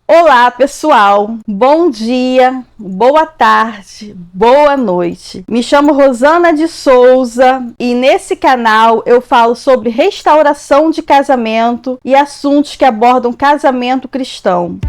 Olá, pessoal! Bom dia, boa tarde, boa noite. Me chamo Rosana de Souza e nesse canal eu falo sobre restauração de casamento e assuntos que abordam casamento cristão.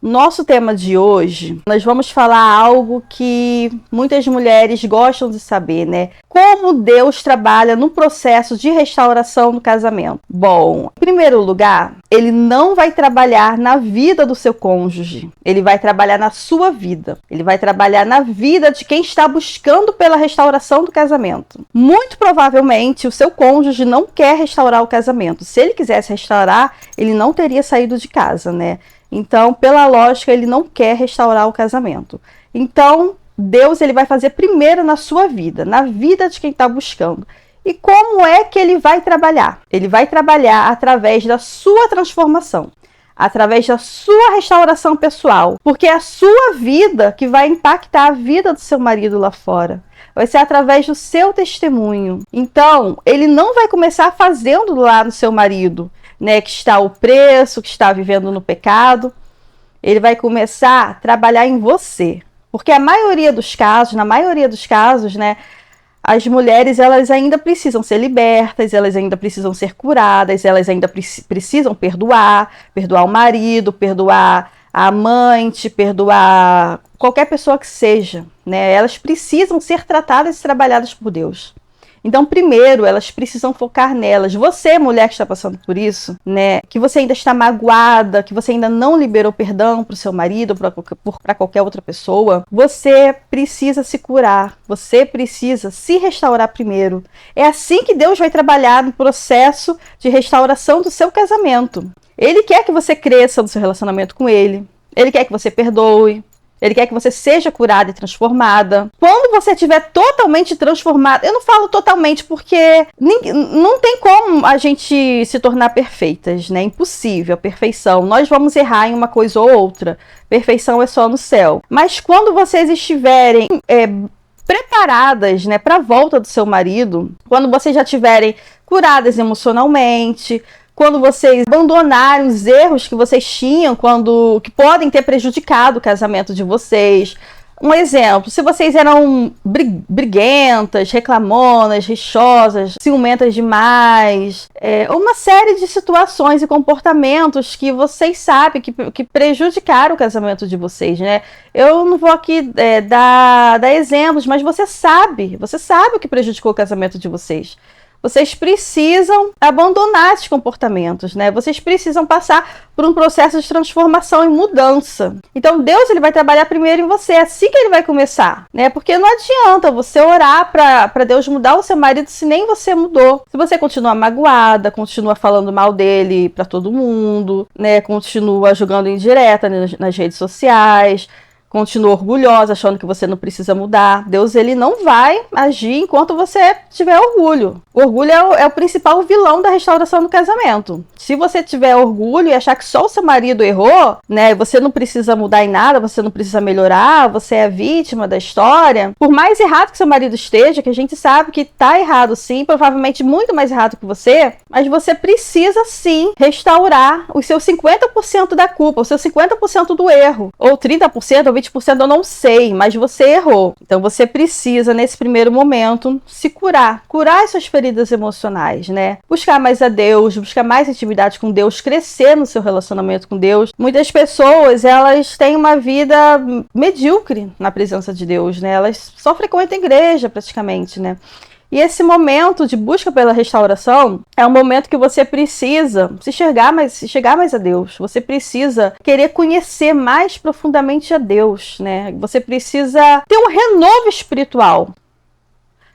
Nosso tema de hoje, nós vamos falar algo que muitas mulheres gostam de saber, né? Como Deus trabalha no processo de restauração do casamento. Bom, em primeiro lugar, Ele não vai trabalhar na vida do seu cônjuge. Ele vai trabalhar na sua vida. Ele vai trabalhar na vida de quem está buscando pela restauração do casamento. Muito provavelmente, o seu cônjuge não quer restaurar o casamento. Se ele quisesse restaurar, ele não teria saído de casa, né? Então, pela lógica, ele não quer restaurar o casamento. Então, Deus ele vai fazer primeiro na sua vida, na vida de quem está buscando. E como é que ele vai trabalhar? Ele vai trabalhar através da sua transformação, através da sua restauração pessoal, porque é a sua vida que vai impactar a vida do seu marido lá fora. Vai ser através do seu testemunho. Então, ele não vai começar fazendo lá no seu marido, né, que está opresso, que está vivendo no pecado. Ele vai começar a trabalhar em você. Porque na maioria dos casos, né, as mulheres elas ainda precisam ser libertas, elas ainda precisam ser curadas, elas ainda precisam perdoar o marido, perdoar a amante, perdoar qualquer pessoa que seja, né? Elas precisam ser tratadas e trabalhadas por Deus. Então, primeiro, elas precisam focar nelas. Você, mulher que está passando por isso, né, que você ainda está magoada, que você ainda não liberou perdão para o seu marido, para qualquer outra pessoa, você precisa se curar, você precisa se restaurar primeiro. É assim que Deus vai trabalhar no processo de restauração do seu casamento. Ele quer que você cresça no seu relacionamento com Ele, Ele quer que você perdoe, Ele quer que você seja curada e transformada. Quando você estiver totalmente transformada, eu não falo totalmente porque não tem como a gente se tornar perfeitas, né? Impossível, a perfeição. Nós vamos errar em uma coisa ou outra. Perfeição é só no céu. Mas quando vocês estiverem preparadas, né, para a volta do seu marido, quando vocês já estiverem curadas emocionalmente, quando vocês abandonarem os erros que vocês tinham, que podem ter prejudicado o casamento de vocês. Um exemplo, se vocês eram briguentas, reclamonas, rixosas, ciumentas demais, uma série de situações e comportamentos que vocês sabem que prejudicaram o casamento de vocês, né? Eu não vou aqui dar exemplos, mas você sabe o que prejudicou o casamento de vocês. Vocês precisam abandonar esses comportamentos, né? Vocês precisam passar por um processo de transformação e mudança. Então, Deus ele vai trabalhar primeiro em você. É assim que ele vai começar, né? Porque não adianta você orar para Deus mudar o seu marido se nem você mudou. Se você continua magoada, continua falando mal dele para todo mundo, né? Continua jogando indireta nas redes sociais, continua orgulhosa, achando que você não precisa mudar. Deus ele não vai agir enquanto você tiver orgulho. O orgulho é o principal vilão da restauração do casamento. Se você tiver orgulho e achar que só o seu marido errou, né, você não precisa mudar em nada, você não precisa melhorar, você é vítima da história, por mais errado que seu marido esteja, que a gente sabe que tá errado sim, provavelmente muito mais errado que você, mas você precisa sim restaurar os seus 50% da culpa, os seus 50% do erro, ou 30%, ou 20%, eu não sei, mas você errou. Então você precisa, nesse primeiro momento, se curar as suas feridas emocionais, né? Buscar mais a Deus, buscar mais intimidade com Deus, crescer no seu relacionamento com Deus. Muitas pessoas, elas têm uma vida medíocre na presença de Deus, né? Elas só frequentam a igreja, praticamente, né? E esse momento de busca pela restauração é um momento que você precisa se chegar mais a Deus. Você precisa querer conhecer mais profundamente a Deus, né? Você precisa ter um renovo espiritual.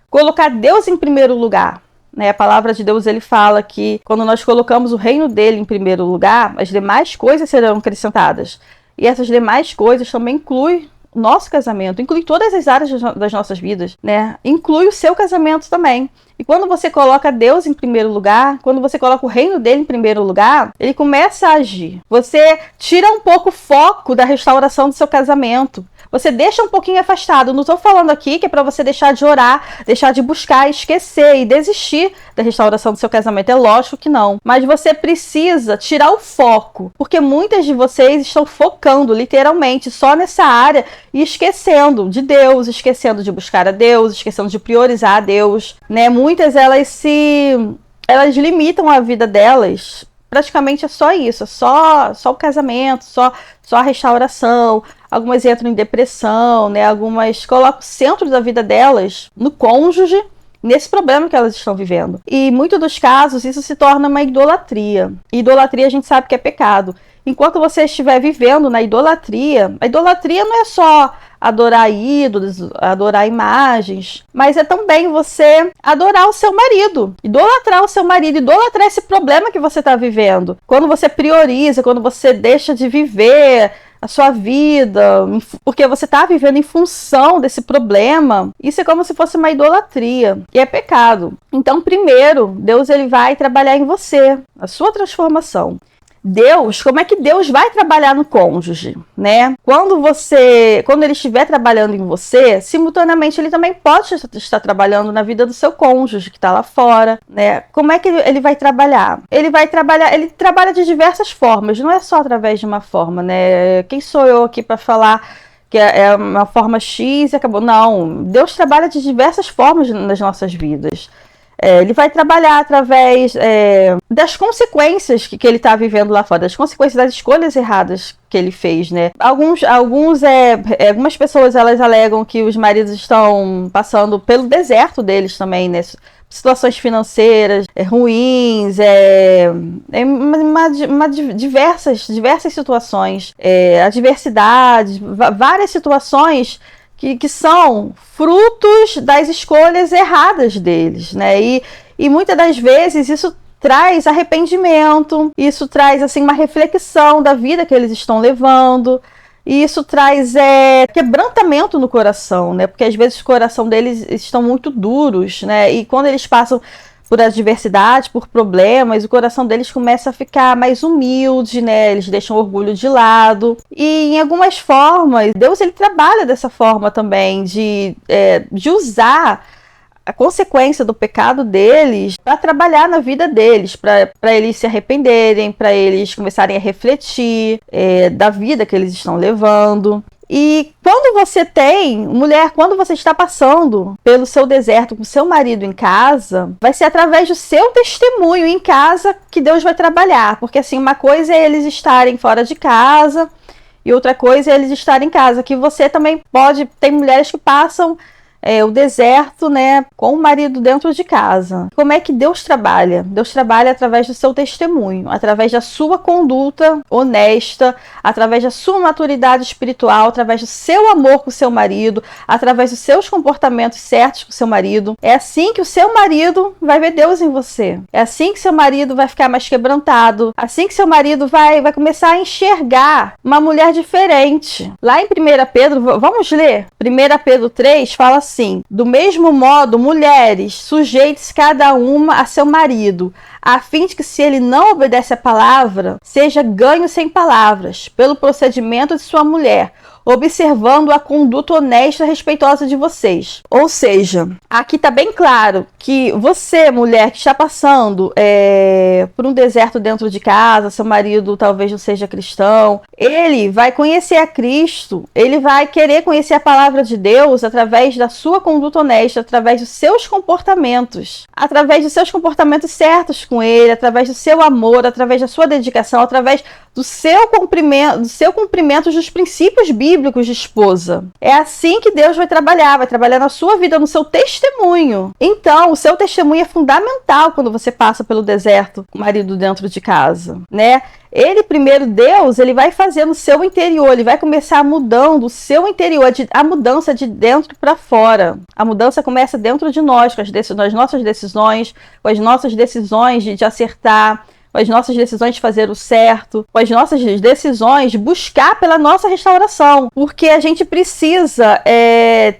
Colocar Deus em primeiro lugar, né? A palavra de Deus ele fala que quando nós colocamos o reino dele em primeiro lugar, as demais coisas serão acrescentadas. E essas demais coisas também incluem nosso casamento, inclui todas as áreas das nossas vidas, né? Inclui o seu casamento também. E quando você coloca Deus em primeiro lugar, quando você coloca o reino dele em primeiro lugar, ele começa a agir. Você tira um pouco o foco da restauração do seu casamento. Você deixa um pouquinho afastado. Não estou falando aqui que é para você deixar de orar, deixar de buscar, esquecer e desistir da restauração do seu casamento. É lógico que não. Mas você precisa tirar o foco, porque muitas de vocês estão focando literalmente só nessa área e esquecendo de Deus, esquecendo de buscar a Deus, esquecendo de priorizar a Deus, né? Muitas elas limitam a vida delas. Praticamente é só isso, é só o casamento, só a restauração. Algumas entram em depressão, né? Algumas colocam o centro da vida delas no cônjuge, nesse problema que elas estão vivendo. E em muitos dos casos isso se torna uma idolatria. E idolatria a gente sabe que é pecado. Enquanto você estiver vivendo na idolatria, a idolatria não é só adorar ídolos, adorar imagens, mas é também você adorar o seu marido, idolatrar o seu marido, idolatrar esse problema que você está vivendo. Quando você prioriza, quando você deixa de viver a sua vida, porque você está vivendo em função desse problema, isso é como se fosse uma idolatria, e é pecado. Então, primeiro, Deus ele vai trabalhar em você, a sua transformação. Deus, como é que Deus vai trabalhar no cônjuge, né? Quando ele estiver trabalhando em você, simultaneamente ele também pode estar trabalhando na vida do seu cônjuge que está lá fora, né? Como é que ele vai trabalhar? Ele trabalha de diversas formas, não é só através de uma forma, né? Quem sou eu aqui para falar que é uma forma X e acabou? Não, Deus trabalha de diversas formas nas nossas vidas. Ele vai trabalhar através das consequências que ele está vivendo lá fora, das consequências das escolhas erradas que ele fez, né? Algumas pessoas elas alegam que os maridos estão passando pelo deserto deles também, né? Situações financeiras ruins, diversas situações, adversidades, várias situações que são frutos das escolhas erradas deles, né? E muitas das vezes isso traz arrependimento, isso traz assim uma reflexão da vida que eles estão levando, e isso traz quebrantamento no coração, né? Porque às vezes o coração deles estão muito duros, né? E quando eles passam por adversidade, por problemas, o coração deles começa a ficar mais humilde, né? Eles deixam o orgulho de lado. E em algumas formas, Deus ele trabalha dessa forma também, de usar a consequência do pecado deles para trabalhar na vida deles, para eles se arrependerem, para eles começarem a refletir da vida que eles estão levando. E quando você está passando pelo seu deserto com seu marido em casa, vai ser através do seu testemunho em casa que Deus vai trabalhar. Porque assim, uma coisa é eles estarem fora de casa e outra coisa é eles estarem em casa. Que você também tem mulheres que passam o deserto, né, com o marido dentro de casa. Como é que Deus trabalha? Deus trabalha através do seu testemunho, através da sua conduta honesta, através da sua maturidade espiritual, através do seu amor com o seu marido, através dos seus comportamentos certos com o seu marido. É assim que o seu marido vai ver Deus em você. É assim que seu marido vai ficar mais quebrantado. Assim que seu marido vai começar a enxergar uma mulher diferente. Lá em 1 Pedro, vamos ler? 1 Pedro 3 fala assim: do mesmo modo, mulheres, sujeitem-se cada uma a seu marido, a fim de que, se ele não obedece à palavra, seja ganho sem palavras, pelo procedimento de sua mulher, observando a conduta honesta e respeitosa de vocês. Ou seja, aqui está bem claro que você, mulher, que está passando por um deserto dentro de casa, seu marido talvez não seja cristão, ele vai conhecer a Cristo, ele vai querer conhecer a palavra de Deus através da sua conduta honesta, através dos seus comportamentos certos com ele, através do seu amor, através da sua dedicação, através do seu cumprimento dos princípios bíblicos de esposa. É assim que Deus vai trabalhar na sua vida, no seu testemunho. Então, o seu testemunho é fundamental quando você passa pelo deserto com o marido dentro de casa, né? Deus, ele vai fazer no seu interior, ele vai começar mudando o seu interior, a mudança de dentro para fora. A mudança começa dentro de nós, com as nossas decisões, com as nossas decisões de acertar, com as nossas decisões de fazer o certo, com as nossas decisões buscar pela nossa restauração, porque a gente precisa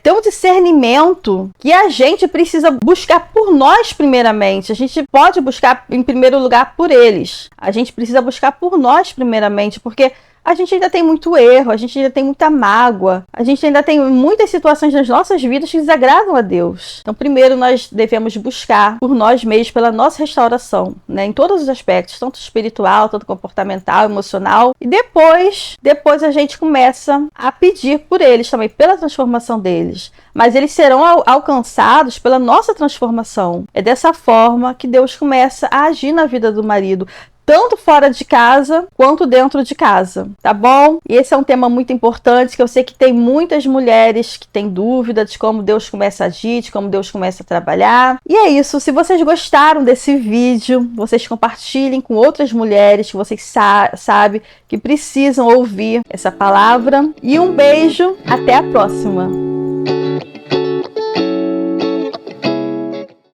ter um discernimento que a gente precisa buscar por nós primeiramente. A gente pode buscar em primeiro lugar por eles. A gente precisa buscar por nós primeiramente, porque a gente ainda tem muito erro, a gente ainda tem muita mágoa, a gente ainda tem muitas situações nas nossas vidas que desagradam a Deus. Então, primeiro nós devemos buscar por nós mesmos, pela nossa restauração, né? Em todos os aspectos, tanto espiritual, tanto comportamental, emocional. E depois a gente começa a pedir por eles também, pela transformação deles. Mas eles serão alcançados pela nossa transformação. É dessa forma que Deus começa a agir na vida do marido, tanto fora de casa quanto dentro de casa, tá bom? E esse é um tema muito importante, que eu sei que tem muitas mulheres que têm dúvida de como Deus começa a agir, de como Deus começa a trabalhar. E é isso, se vocês gostaram desse vídeo, vocês compartilhem com outras mulheres que vocês sabem que precisam ouvir essa palavra. E um beijo, até a próxima!